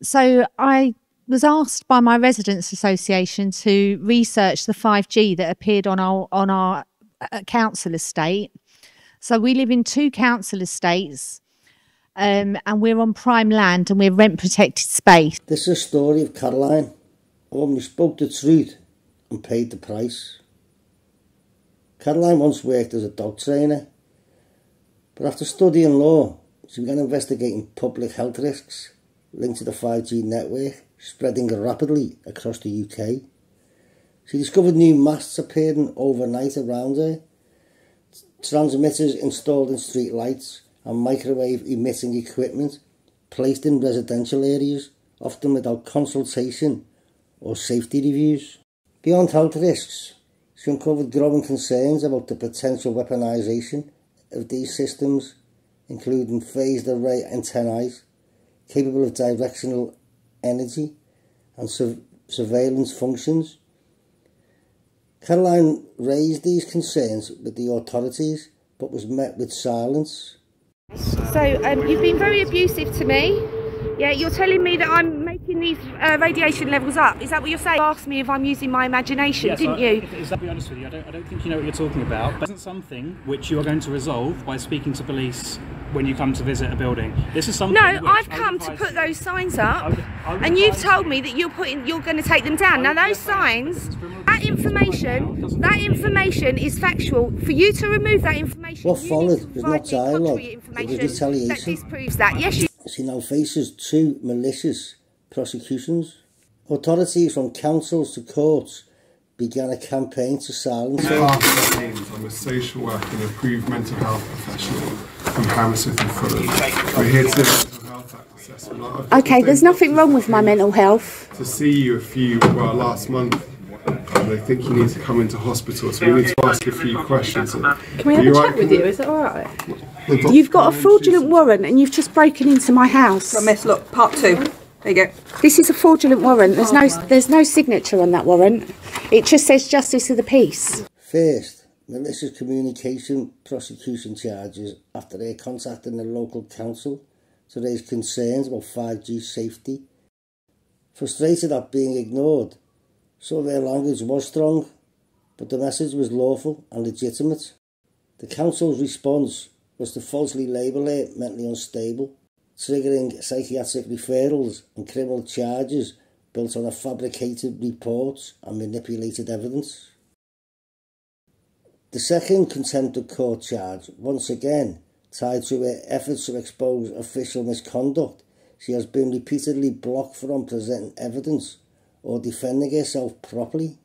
So I was asked by my residents association to research the 5G that appeared on our council estate. So we live in 2 council estates, and we're on prime land and we're rent protected space. This is a story of Caroline, a woman who spoke the truth and paid the price. Caroline once worked as a dog trainer, but after studying law, she began investigating public health risks linked to the 5G network spreading rapidly across the UK. She discovered new masts appearing overnight around her, transmitters installed in street lights and microwave emitting equipment placed in residential areas, often without consultation or safety reviews. Beyond health risks, she uncovered growing concerns about the potential weaponisation of these systems, including phased array antennae capable of directional energy and surveillance functions. Caroline raised these concerns with the authorities, but was met with silence. So you've been very abusive to me. Yeah, you're telling me that I'm making these radiation levels up. Is that what you're saying? You asked me if I'm using my imagination, yes, didn't you? To be honest with you, I don't think you know what you're talking about. But isn't something which you are going to resolve by speaking to police when you come to visit a building. This is something. No, I've come to put those signs up, and you've told me that you're going to take them down. Now those signs, that information is factual. For you to remove that information, what followed was not dialogue, it was retaliation. That disproves that. Yes, you. She now faces 2 malicious prosecutions. Authorities from councils to courts began a campaign to silence her. I'm a social worker and approved mental health professional from Hammersmith and Fulham. We're here to do a mental health act assessment. Okay, there's nothing wrong with my mental health. To see you last month, they think you need to come into hospital, so we need to ask a few questions. Can we have a chat with you? Is that alright? You've got a fraudulent warrant and you've just broken into my house. Promise, look, part 2. There you go. This is a fraudulent warrant. There's no signature on that warrant. It just says justice of the peace. First, malicious communication prosecution charges after they contacted the local council to raise concerns about 5G safety. Frustrated at being ignored, some of their language was strong, but the message was lawful and legitimate. The council's response was to falsely label her mentally unstable, triggering psychiatric referrals and criminal charges built on a fabricated reports and manipulated evidence. The second contempt of court charge, once again tied to her efforts to expose official misconduct. She has been repeatedly blocked from presenting evidence or defending herself properly.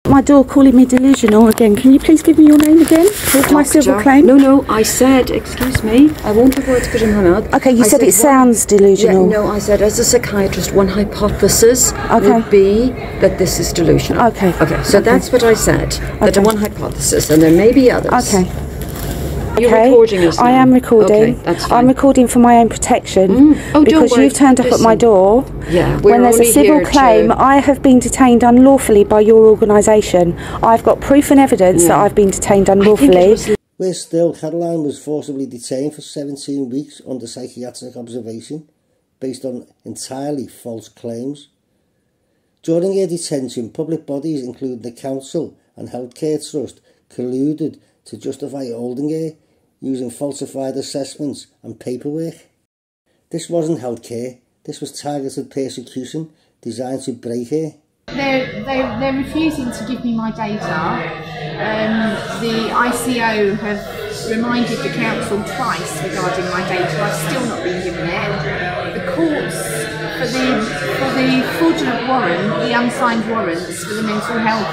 My door calling me delusional again. Can you please give me your name again? With my civil claim? No, I said, excuse me, I won't have words put in my mouth. Okay, you said it sounds delusional. Yeah, no, I said as a psychiatrist, one hypothesis would be that this is delusional. Okay. So that's what I said, that one hypothesis, and there may be others. Okay. You're recording us now? I am recording. Okay, that's fine. I'm recording for my own protection because you've turned up at my door. Yeah, when there's a civil claim, I have been detained unlawfully by your organisation. I've got proof and evidence that I've been detained unlawfully. Worse still, Caroline was forcibly detained for 17 weeks under psychiatric observation based on entirely false claims. During her detention, public bodies, including the council and healthcare trust, colluded to justify holding her using falsified assessments and paperwork. This wasn't healthcare, this was targeted persecution designed to break her. They're refusing to give me my data. The ICO have reminded the council twice regarding my data. I've still not been given it. The courts, for the fraudulent warrant, the unsigned warrants for the mental health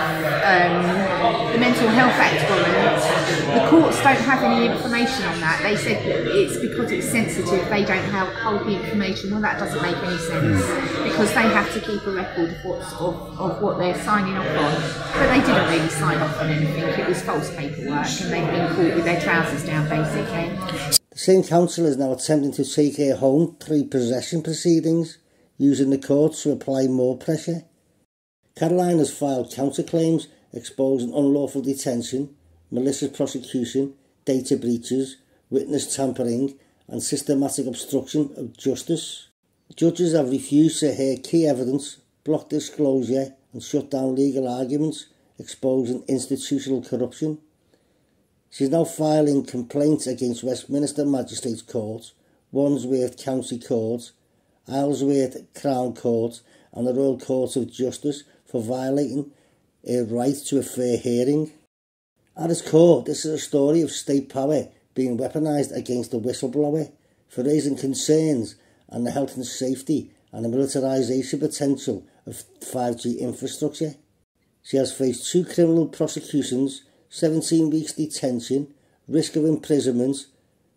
Act warrant, the courts don't have any information on that. They said that it's because it's sensitive, they don't hold the information. Well, that doesn't make any sense because they have to keep a record of what they're signing off on. But they didn't really sign off on anything. It was false paperwork and they've been caught with their trousers down, basically. The same council is now attempting to take her home through possession proceedings, using the courts to apply more pressure. Caroline has filed counterclaims exposing unlawful detention, malicious prosecution, data breaches, witness tampering and systematic obstruction of justice. Judges have refused to hear key evidence, block disclosure and shut down legal arguments exposing institutional corruption. She is now filing complaints against Westminster Magistrates Court, Wandsworth County Court, Isleworth Crown Court and the Royal Court of Justice for violating a right to a fair hearing. At its core, this is a story of state power being weaponised against the whistleblower for raising concerns on the health and safety and the militarisation potential of 5G infrastructure. She has faced 2 criminal prosecutions, 17 weeks detention, risk of imprisonment,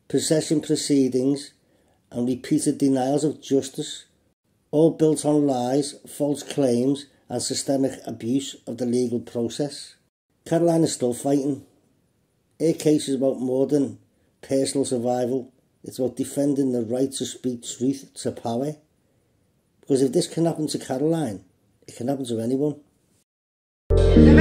possession proceedings and repeated denials of justice, all built on lies, false claims and systemic abuse of the legal process. Caroline is still fighting. Her case is about more than personal survival. It's about defending the right to speak truth to power. Because if this can happen to Caroline, it can happen to anyone. The